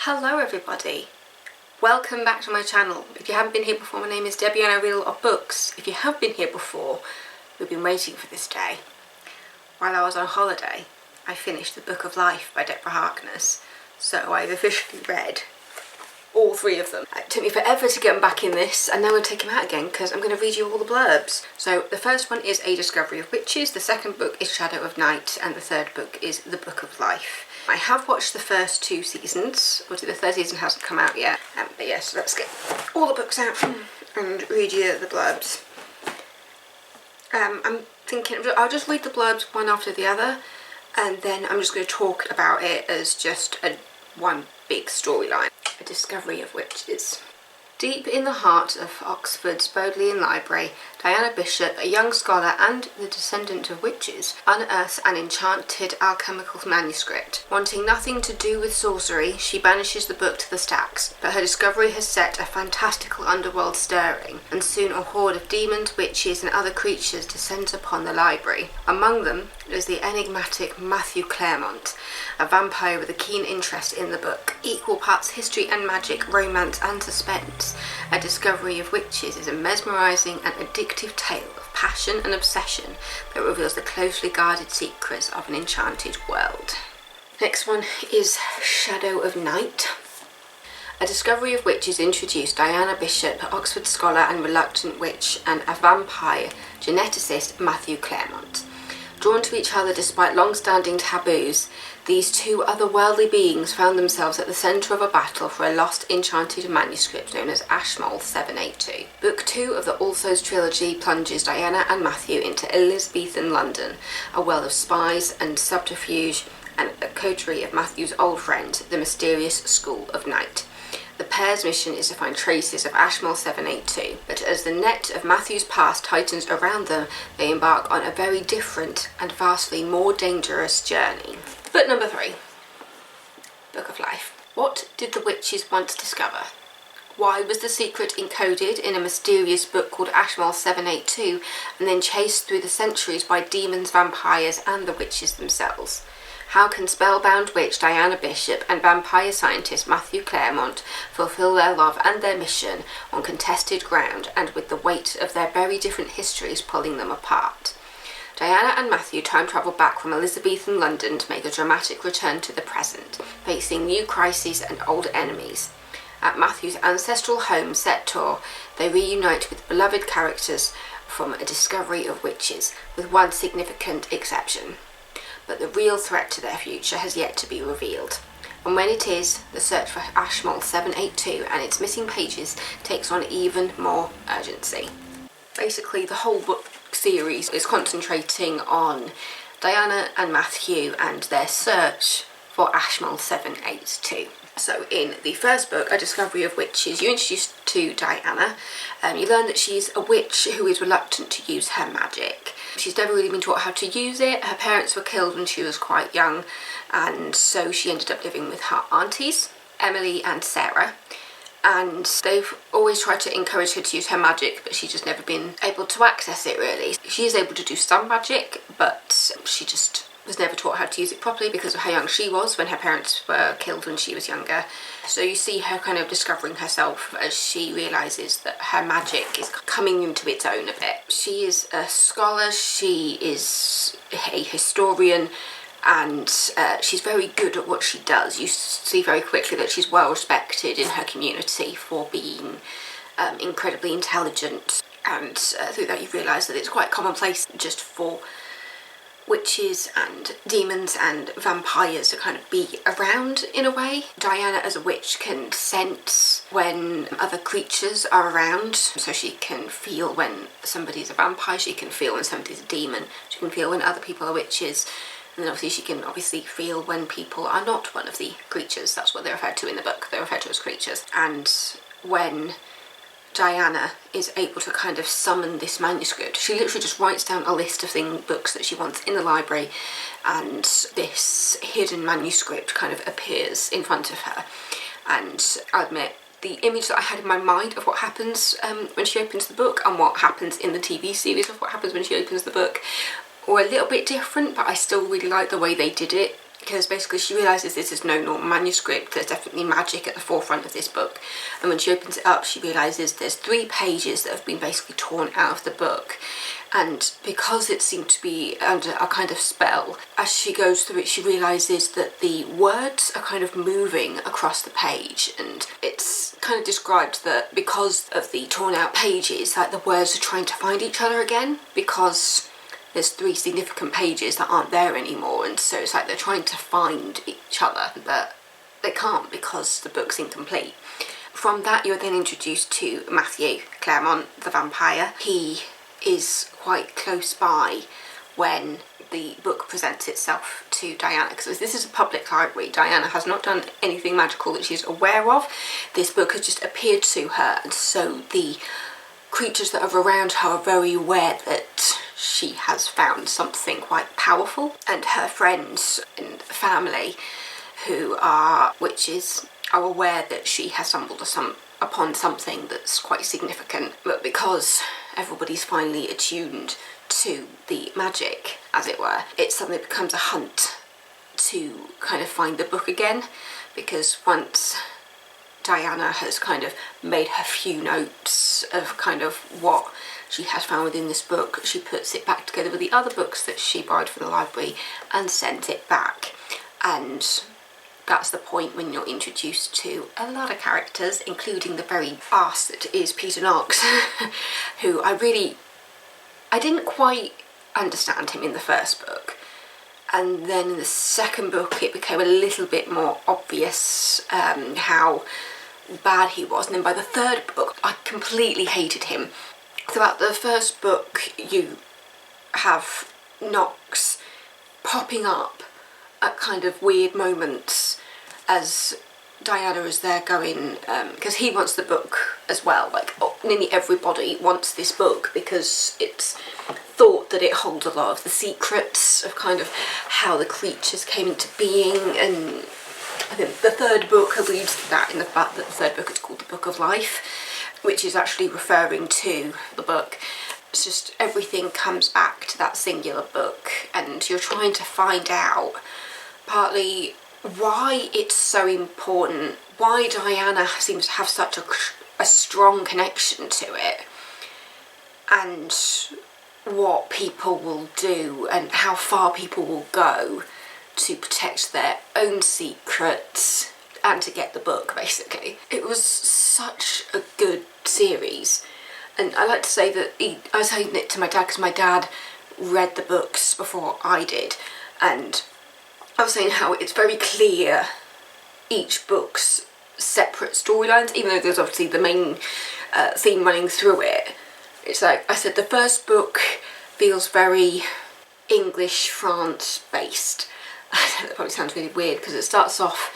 Hello everybody, welcome back to my channel. If you haven't been here before, my name is Debbie and I read a lot of books. If you have been here before, we've been waiting for this day. While I was on holiday, I finished the Book of Life by Deborah Harkness, so I've officially read all three of them. It took me forever to get them back in this, and now I'm going to take them out again because I'm going to read you all the blurbs. So the first one is A Discovery of Witches, the second book is Shadow of Night, and the third book is The Book of Life. I have watched the first two seasons, obviously the third season hasn't come out yet, but yes, let's get all the books out and read you the blurbs. I'm thinking I'll just read the blurbs one after the other, and then I'm just going to talk about it as just one big storyline. A Discovery of Witches. Deep in the heart of Oxford's Bodleian Library, Diana Bishop, a young scholar and the descendant of witches, unearths an enchanted alchemical manuscript. Wanting nothing to do with sorcery, she banishes the book to the stacks, but her discovery has set a fantastical underworld stirring, and soon a horde of demons, witches and other creatures descends upon the library. Among them is the enigmatic Matthew Claremont, a vampire with a keen interest in the book. Equal parts history and magic, romance and suspense, A Discovery of Witches is a mesmerising and addictive tale of passion and obsession that reveals the closely guarded secrets of an enchanted world. Next one is Shadow of Night. A Discovery of Witches introduced Diana Bishop, Oxford scholar and reluctant witch, and a vampire geneticist, Matthew Claremont. Drawn to each other despite long-standing taboos, these two otherworldly beings found themselves at the centre of a battle for a lost enchanted manuscript known as Ashmole 782. Book 2 of the All Souls trilogy plunges Diana and Matthew into Elizabethan London, a world of spies and subterfuge and a coterie of Matthew's old friend, the mysterious School of Night. The pair's mission is to find traces of Ashmole 782, but as the net of Matthew's past tightens around them, they embark on a very different and vastly more dangerous journey. Book number 3, Book of Life. What did the witches once discover? Why was the secret encoded in a mysterious book called Ashmole 782 and then chased through the centuries by demons, vampires and the witches themselves? How can spellbound witch Diana Bishop and vampire scientist Matthew Claremont fulfill their love and their mission on contested ground and with the weight of their very different histories pulling them apart? Diana and Matthew time travel back from Elizabethan London to make a dramatic return to the present, facing new crises and old enemies. At Matthew's ancestral home set tour, they reunite with beloved characters from A Discovery of Witches, with one significant exception. But the real threat to their future has yet to be revealed. And when it is, the search for Ashmole 782 and its missing pages takes on even more urgency. Basically, the whole book series is concentrating on Diana and Matthew and their search for Ashmole 782. So in the first book, A Discovery of Witches, you're introduced to Diana. You learn that she's a witch who is reluctant to use her magic. She's never really been taught how to use it. Her parents were killed when she was quite young, and so she ended up living with her aunties, Emily and Sarah. And they've always tried to encourage her to use her magic, but she's just never been able to access it really. She is able to do some magic, but she just was never taught how to use it properly because of how young she was when her parents were killed when she was younger. So you see her kind of discovering herself as she realises that her magic is coming into its own a bit. She is a scholar, she is a historian, and she's very good at what she does. You see very quickly that she's well respected in her community for being incredibly intelligent, and through that you realise that it's quite commonplace just for witches and demons and vampires to kind of be around in a way. Diana as a witch can sense when other creatures are around, so she can feel when somebody's a vampire, she can feel when somebody's a demon, she can feel when other people are witches, and then obviously she can feel when people are not one of the creatures. That's what they're referred to in the book, they're referred to as creatures. And when Diana is able to kind of summon this manuscript, she literally just writes down a list of books that she wants in the library, and this hidden manuscript kind of appears in front of her. And I admit, the image that I had in my mind of what happens when she opens the book and what happens in the TV series of what happens when she opens the book were a little bit different, but I still really like the way they did it. because basically she realises this is no normal manuscript, there's definitely magic at the forefront of this book, and when she opens it up she realises there's 3 pages that have been basically torn out of the book, and because it seemed to be under a kind of spell, as she goes through it she realises that the words are kind of moving across the page, and it's kind of described that because of the torn out pages, like the words are trying to find each other again, because there's 3 significant pages that aren't there anymore, and so it's like they're trying to find each other, but they can't because the book's incomplete. From that you're then introduced to Matthew Claremont, the vampire. He is quite close by when the book presents itself to Diana, because this is a public library. Diana has not done anything magical that she's aware of. This book has just appeared to her, and so the creatures that are around her are very aware that she has found something quite powerful, and her friends and family, who are witches, are aware that she has stumbled upon something that's quite significant. But because everybody's finally attuned to the magic, as it were, it suddenly becomes a hunt to kind of find the book again, because once Diana has kind of made her few notes of kind of what she has found within this book, she puts it back together with the other books that she borrowed from the library and sent it back. And that's the point when you're introduced to a lot of characters, including the very arse that is Peter Knox, who I didn't quite understand him in the first book. And then in the second book it became a little bit more obvious how bad he was, and then by the third book I completely hated him. Throughout the first book you have Knox popping up at kind of weird moments as Diana is there going, because he wants the book as well, like nearly everybody wants this book because it's thought that it holds a lot of the secrets of kind of how the creatures came into being, and I think the third book alludes to that in the fact that the third book is called the Book of Life, which is actually referring to the book. It's just everything comes back to that singular book, and you're trying to find out partly why it's so important, why Diana seems to have such a strong connection to it, and what people will do and how far people will go to protect their own secrets and to get the book, basically. It was such a good series, and I like to say that I was telling it to my dad because my dad read the books before I did, and I was saying how it's very clear each book's separate storylines, even though there's obviously the main theme running through it. It's like I said, the first book feels very English France based. That probably sounds really weird because it starts off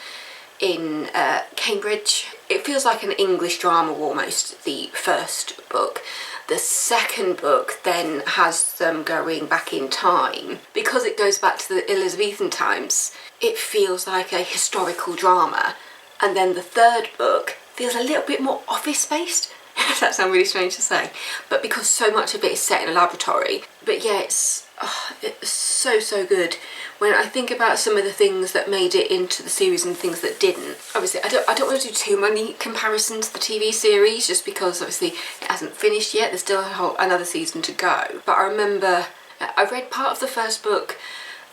in Cambridge. It feels like an English drama almost, the first book. The second book then has them going back in time. Because it goes back to the Elizabethan times, it feels like a historical drama. And then the third book feels a little bit more office-based. That sounds really strange to say. But because so much of it is set in a laboratory. But yeah, it's so good. When I think about some of the things that made it into the series and things that didn't, obviously I don't want to do too many comparisons to the TV series, just because obviously it hasn't finished yet. There's still another season to go. But I remember I read part of the first book,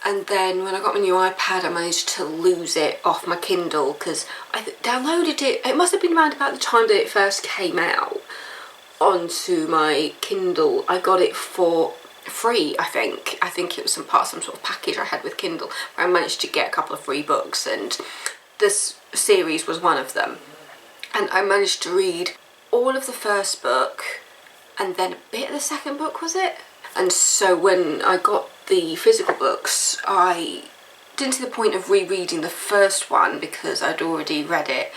and then when I got my new iPad I managed to lose it off my Kindle because I downloaded it. It must have been around about the time that it first came out onto my Kindle. I got it for free, I think it was some sort of package I had with Kindle where I managed to get a couple of free books, and this series was one of them. And I managed to read all of the first book and then a bit of the second book, was it? And so when I got the physical books I didn't see the point of rereading the first one because I'd already read it,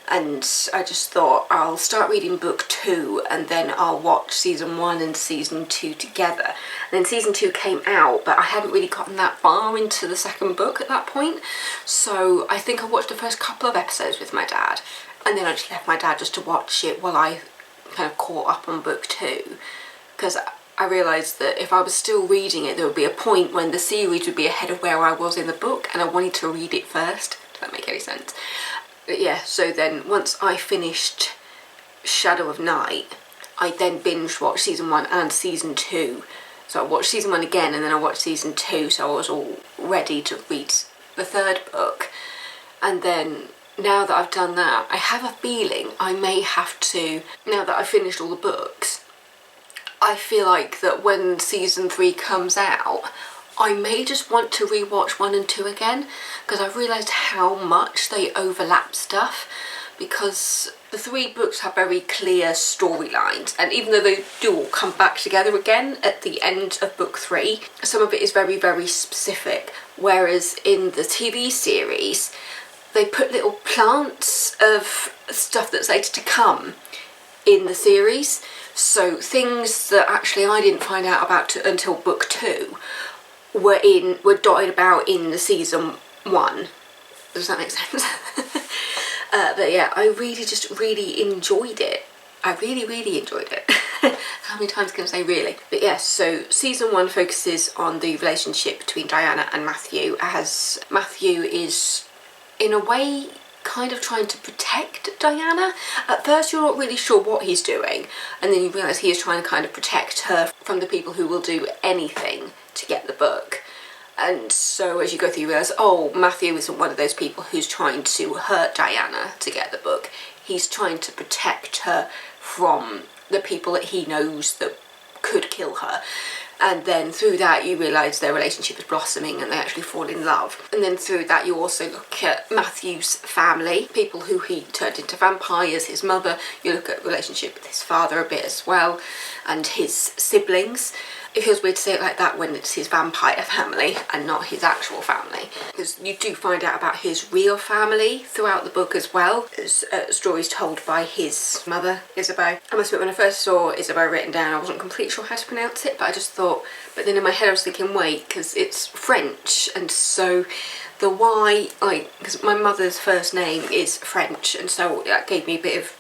and I just thought I'll start reading book 2 and then I'll watch season 1 and season 2 together. And then season 2 came out, but I hadn't really gotten that far into the second book at that point, so I think I watched the first couple of episodes with my dad, and then I just left my dad just to watch it while I kind of caught up on book 2, because I realised that if I was still reading it, there would be a point when the series would be ahead of where I was in the book, and I wanted to read it first. Does that make any sense? But yeah, so then once I finished Shadow of Night, I then binge watched season 1 and season 2. So I watched season 1 again, and then I watched season 2, so I was all ready to read the third book. And then now that I've done that, I have a feeling I may have to, now that I've finished all the books, I feel like that when season 3 comes out, I may just want to rewatch 1 and 2 again, because I've realised how much they overlap stuff, because the 3 books have very clear storylines, and even though they do all come back together again at the end of book 3, some of it is very, very specific, whereas in the TV series, they put little plants of stuff that's later to come in the series. So things that actually I didn't find out about until book 2 were dotted about in the season 1. Does that make sense? But yeah, I really enjoyed it. I really enjoyed it. How many times can I say really? But yes, so season 1 focuses on the relationship between Diana and Matthew, as Matthew is in a way kind of trying to protect Diana. At first you're not really sure what he's doing, and then you realise he is trying to kind of protect her from the people who will do anything to get the book. And so as you go through you realise, oh, Matthew isn't one of those people who's trying to hurt Diana to get the book. He's trying to protect her from the people that he knows that could kill her. And then through that you realise their relationship is blossoming and they actually fall in love. And then through that you also look at Matthew's family, people who he turned into vampires, his mother. You look at relationship with his father a bit as well, and his siblings. It feels weird to say it like that when it's his vampire family and not his actual family, because you do find out about his real family throughout the book as well. There's stories told by his mother, Isabeau. I must admit, when I first saw Isabeau written down, I wasn't completely sure how to pronounce it, but I just thought, but then in my head I was thinking, wait, because it's French, and so the Y, like, because my mother's first name is French, and so that gave me a bit of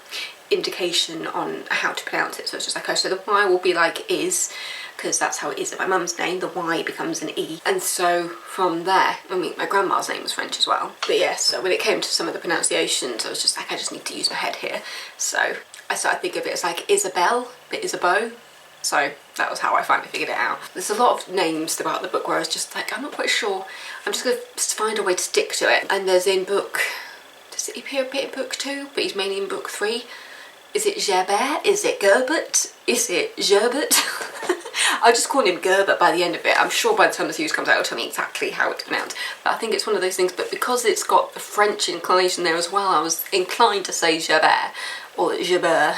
indication on how to pronounce it. So it's just like, oh, so the Y will be like is, because that's how it is in my mum's name, the Y becomes an E. And so from there, I mean, my grandma's name was French as well. But yes, so when it came to some of the pronunciations, I was just like, I just need to use my head here. So I started thinking of it as like Isabel, but Isabeau. So that was how I finally figured it out. There's a lot of names throughout the book where I was just like, I'm not quite sure. I'm just going to find a way to stick to it. And there's in book, does it appear a bit in book 2? But he's mainly in book 3. Is it Gerbert? Is it Gerbert? Is it Gerbert? I just call him Gerbert by the end of it. I'm sure by the time the series comes out it'll tell me exactly how it's pronounced. But I think it's one of those things, but because it's got the French inclination there as well, I was inclined to say Gerbert or Gerbert.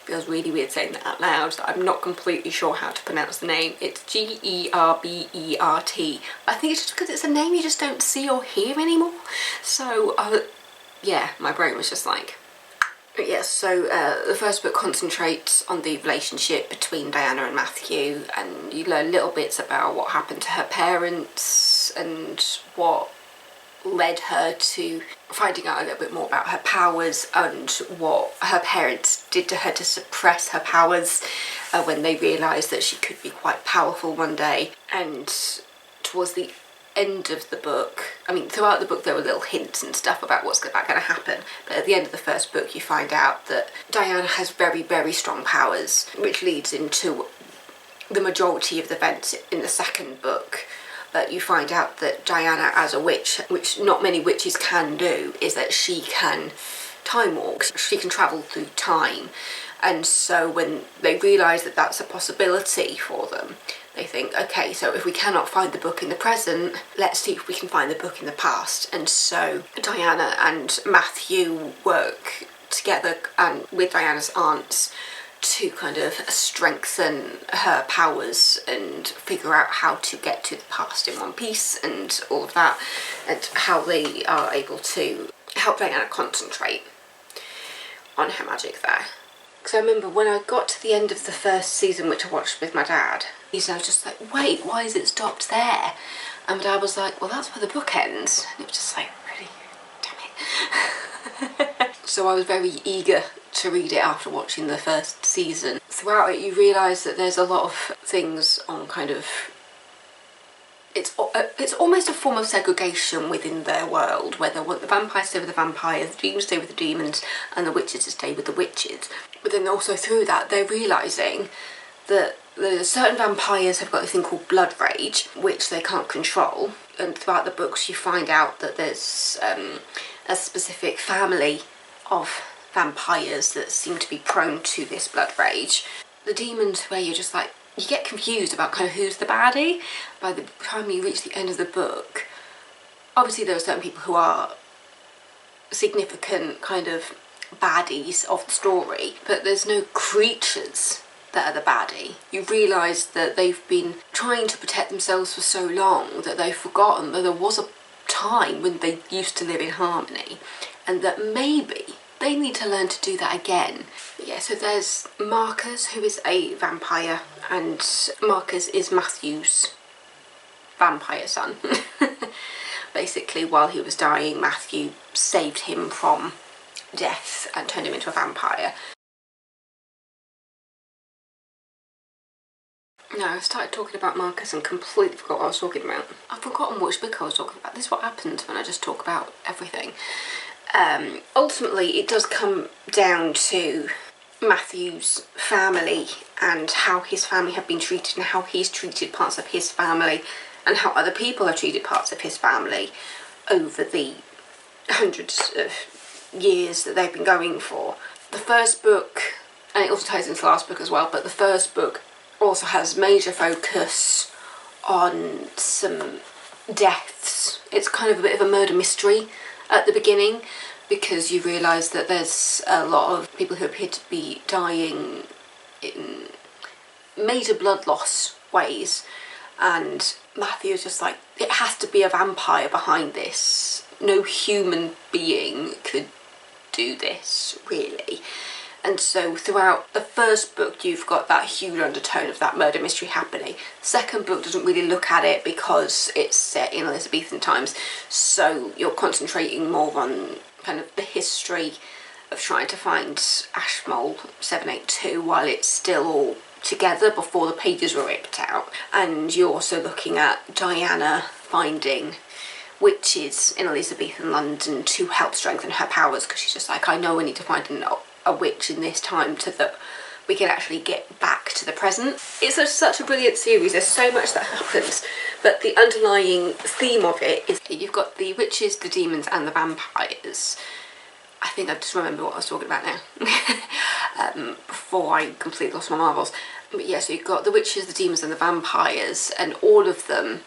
Feels really weird saying that out loud. I'm not completely sure how to pronounce the name. It's Gerbert. I think it's just because it's a name you just don't see or hear anymore. So yeah, my brain was just like. But yes, so the first book concentrates on the relationship between Diana and Matthew, and you learn little bits about what happened to her parents and what led her to finding out a little bit more about her powers and what her parents did to her to suppress her powers when they realised that she could be quite powerful one day. And towards the end of the book, I mean throughout the book there were little hints and stuff about what's going to happen, but at the end of the first book you find out that Diana has very, very strong powers, which leads into the majority of the events in the second book. But you find out that Diana, as a witch, which not many witches can do, is that she can time walk, she can travel through time. And so when they realise that that's a possibility for them, they think, okay, so if we cannot find the book in the present, let's see if we can find the book in the past. And so Diana and Matthew work together and with Diana's aunts to kind of strengthen her powers and figure out how to get to the past in one piece and all of that, and how they are able to help Diana concentrate on her magic there. Because I remember when I got to the end of the first season, which I watched with my dad, I was just like, wait, why is it stopped there? And my dad was like, well, that's where the book ends. And it was just like, really? Damn it. So I was very eager to read it after watching the first season. throughout it you realise that there's a lot of things on kind of, it's almost a form of segregation within their world, where they want the vampires stay with the vampires, the demons stay with the demons, and the witches to stay with the witches. But then also through that they're realising that certain vampires have got this thing called blood rage, which they can't control, and throughout the books you find out that there's a specific family of vampires that seem to be prone to this blood rage. The demons, where you're just like, you get confused about kind of who's the baddie. By the time you reach the end of the book, obviously there are certain people who are significant kind of baddies of the story, but there's no creatures that are the baddie. You realise that they've been trying to protect themselves for so long that they've forgotten that there was a time when they used to live in harmony, and that maybe they need to learn to do that again. But yeah, so there's Marcus, who is a vampire, and Marcus is Matthew's vampire son. Basically, while he was dying, Matthew saved him from death and turned him into a vampire. No, I started talking about Marcus and completely forgot what I was talking about. I've forgotten which book I was talking about. This is what happens when I just talk about everything. Ultimately, it does come down to Matthew's family and how his family have been treated and how he's treated parts of his family and how other people have treated parts of his family over the hundreds of years that they've been going for. The first book, and it also ties into the last book as well, but the first book also has major focus on some deaths. It's kind of a bit of a murder mystery at the beginning, because you realise that there's a lot of people who appear to be dying in major blood loss ways, and Matthew is just like, it has to be a vampire behind this. No human being could do this, really. And so throughout the first book you've got that huge undertone of that murder mystery happening. The second book doesn't really look at it because it's set in Elizabethan times, so you're concentrating more on kind of the history of trying to find Ashmole 782 while it's still all together before the pages were ripped out. And you're also looking at Diana finding witches in Elizabethan London to help strengthen her powers, because she's just like, I know I need to find a witch in this time so that we can actually get back to the present. It's such a brilliant series, there's so much that happens, but the underlying theme of it is you've got the witches, the demons and the vampires. I think I just remember what I was talking about now before I completely lost my marbles. But yeah, so you've got the witches, the demons and the vampires, and all of them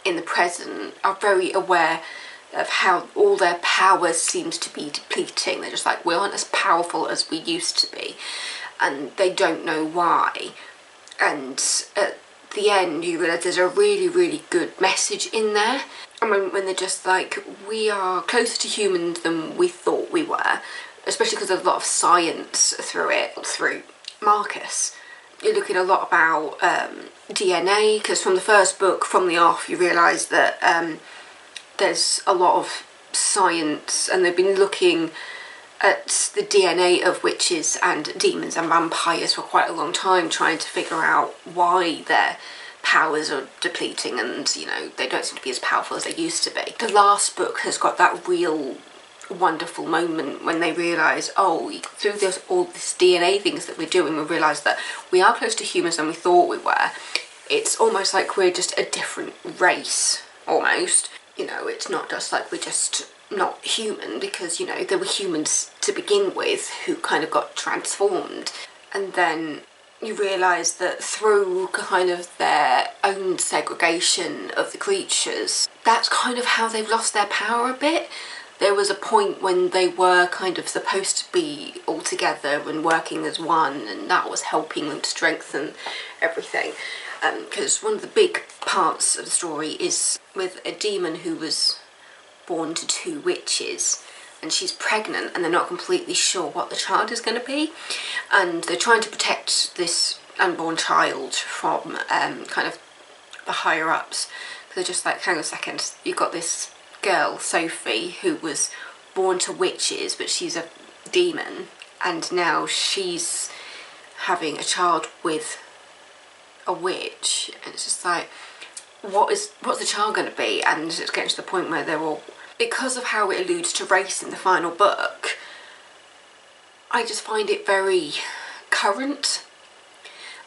in the present are very aware of how all their powers seems to be depleting. They're just like, we aren't as powerful as we used to be, and they don't know why. And at the end you realise there's a really, really good message in there. And when they're just like, we are closer to humans than we thought we were, especially because there's a lot of science through it, through Marcus. You're looking a lot about DNA, because from the first book, from the off, you realise that there's a lot of science, and they've been looking at the DNA of witches and demons and vampires for quite a long time, trying to figure out why their powers are depleting, and, you know, they don't seem to be as powerful as they used to be. The last book has got that real wonderful moment when they realise, oh, through all this DNA things that we're doing, we realise that we are close to humans than we thought we were. It's almost like we're just a different race, almost. You know, it's not just like we're just not human, because, you know, there were humans to begin with who kind of got transformed, and then you realise that through kind of their own segregation of the creatures, that's kind of how they've lost their power a bit. There was a point when they were kind of supposed to be all together and working as one, and that was helping them to strengthen everything. Because one of the big parts of the story is with a demon who was born to two witches, and she's pregnant and they're not completely sure what the child is going to be, and they're trying to protect this unborn child from kind of the higher ups. They're just like, hang on a second, you've got this girl, Sophie, who was born to witches, but she's a demon, and now she's having a child with a witch, and it's just like, what's the child going to be? And it's getting to the point where they're all, because of how it alludes to race in the final book, I just find it very current.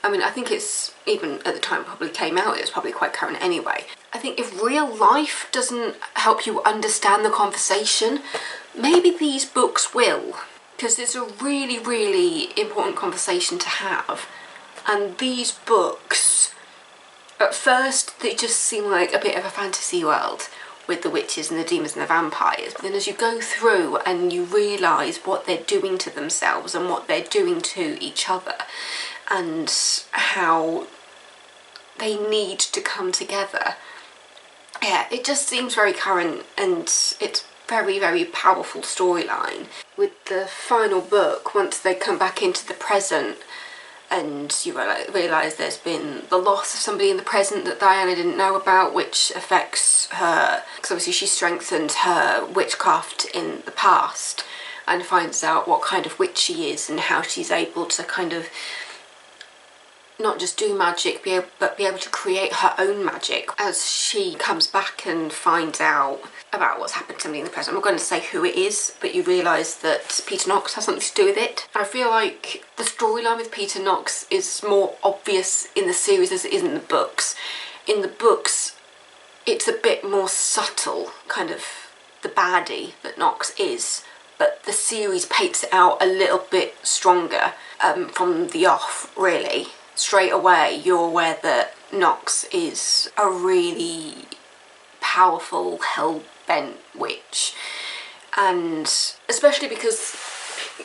I mean, I think it's, even at the time it probably came out, it was probably quite current anyway. I think if real life doesn't help you understand the conversation, maybe these books will, because it's a really, really important conversation to have. And these books, at first, they just seem like a bit of a fantasy world with the witches and the demons and the vampires. But then as you go through and you realise what they're doing to themselves and what they're doing to each other, and how they need to come together, yeah, it just seems very current, and it's very, very powerful storyline. With the final book, once they come back into the present, and you realise there's been the loss of somebody in the present that Diana didn't know about, which affects her, because obviously she strengthened her witchcraft in the past, and finds out what kind of witch she is and how she's able to kind of not just do magic, but be able to create her own magic. As she comes back and finds out about what's happened to somebody in the present, I'm not going to say who it is, but you realise that Peter Knox has something to do with it. I feel like the storyline with Peter Knox is more obvious in the series as it is in the books. In the books, it's a bit more subtle, kind of the baddie that Knox is, but the series paints it out a little bit stronger from the off, really. Straight away you're aware that Knox is a really powerful, hell-bent witch. And especially because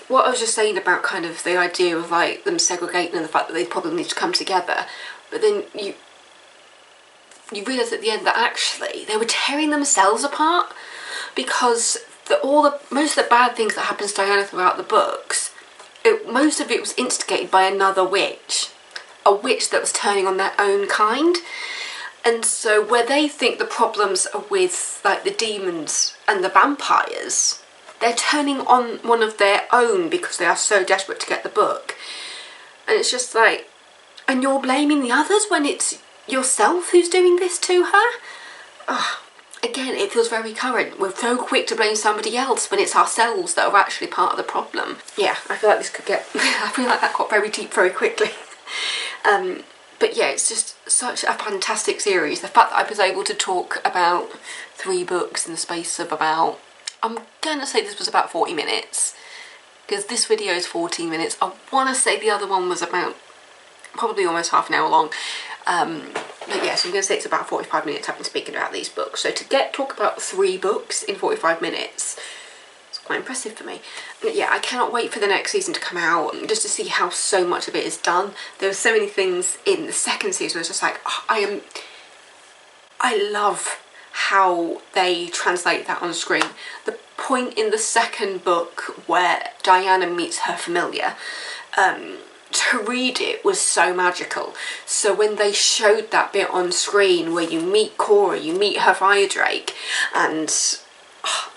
what I was just saying about kind of the idea of like them segregating and the fact that they probably need to come together, but then you realise at the end that actually they were tearing themselves apart, because most of the bad things that happens to Diana throughout the books, most of it was instigated by another witch. A witch that was turning on their own kind. And so where they think the problems are with like the demons and the vampires, they're turning on one of their own because they are so desperate to get the book. And it's just like, and you're blaming the others when it's yourself who's doing this to her? Ugh. Again, it feels very current. We're so quick to blame somebody else when it's ourselves that are actually part of the problem. Yeah, I feel like this could get, I feel like that got very deep very quickly. But yeah, it's just such a fantastic series. The fact that I was able to talk about 3 books in the space of about, I'm going to say this was about 40 minutes, because this video is 14 minutes. I want to say the other one was about probably almost half an hour long. But yeah, so I'm going to say it's about 45 minutes I've been speaking about these books. So to talk about 3 books in 45 minutes, it's quite impressive for me. But yeah, I cannot wait for the next season to come out, just to see how so much of it is done. There were so many things in the second season where it's just like, oh, I love how they translate that on screen. The point in the second book where Diana meets her familiar, to read it was so magical. So when they showed that bit on screen where you meet Cora, you meet her fire drake, and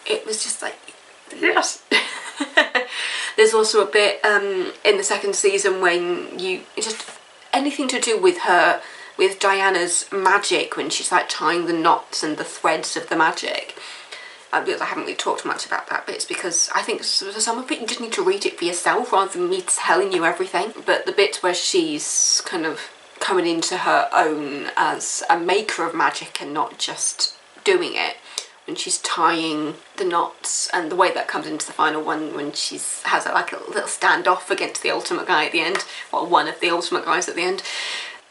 it was just like, yes. There's also a bit in the second season when just anything to do with her, with Diana's magic, when she's like tying the knots and the threads of the magic. Because I haven't really talked much about that, but it's because I think some of it you just need to read it for yourself rather than me telling you everything. But the bit where she's kind of coming into her own as a maker of magic and not just doing it, when she's tying the knots, and the way that comes into the final one when has like a little standoff against the ultimate guy at the end, well, one of the ultimate guys at the end.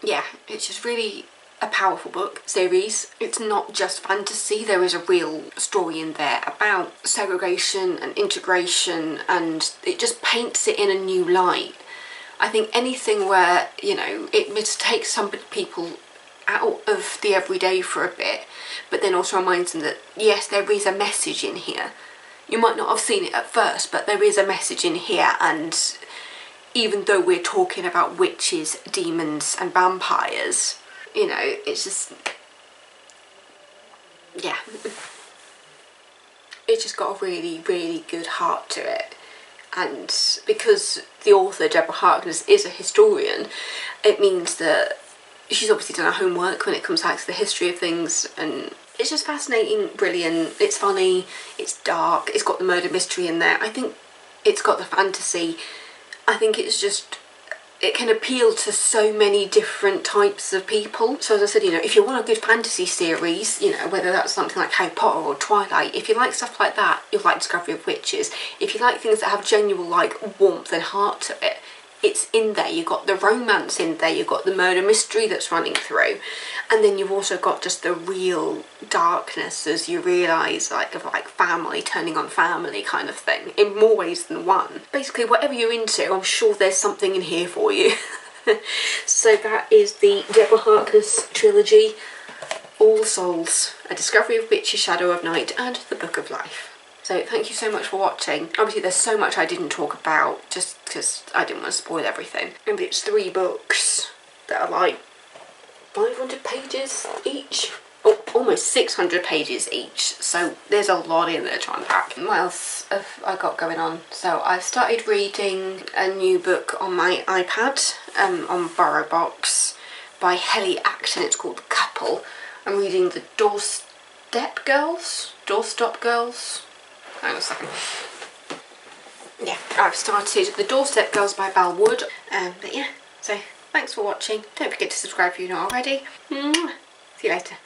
Yeah, it's just really a powerful book series. It's not just fantasy, there is a real story in there about segregation and integration, and it just paints it in a new light. I think anything where, you know, it takes some people out of the everyday for a bit, but then also reminds them that yes, there is a message in here. You might not have seen it at first, but there is a message in here, and even though we're talking about witches, demons and vampires, you know, it's just, yeah, it's just got a really, really good heart to it. and because the author, Deborah Harkness, is a historian, it means that she's obviously done her homework when it comes back to the history of things, and it's just fascinating, brilliant, it's funny, it's dark, it's got the murder mystery in there, I think it's got the fantasy, I think it's just, it can appeal to so many different types of people. So as I said, you know, if you want a good fantasy series, you know, whether that's something like Harry Potter or Twilight, if you like stuff like that, you'll like Discovery of Witches. If you like things that have genuine like warmth and heart to it, it's in there. You've got the romance in there, you've got the murder mystery that's running through, and then you've also got just the real darkness as you realise, like, of like family turning on family kind of thing, in more ways than one. Basically, whatever you're into, I'm sure there's something in here for you. So that is the Deborah Harkness trilogy, All Souls, A Discovery of Witches, Shadow of Night, and The Book of Life. So thank you so much for watching. Obviously there's so much I didn't talk about just because I didn't want to spoil everything. And it's 3 books that are like 500 pages each. Oh, almost 600 pages each. So there's a lot in there to unpack. What else have I got going on? So I've started reading a new book on my iPad on BorrowBox by Helly Acton. It's called The Couple. I'm reading The Doorstop Girls. Hang on a second. Yeah, I've started The Doorstep Girls by Bal Wood. But yeah, so thanks for watching. Don't forget to subscribe if you're not already. See you later.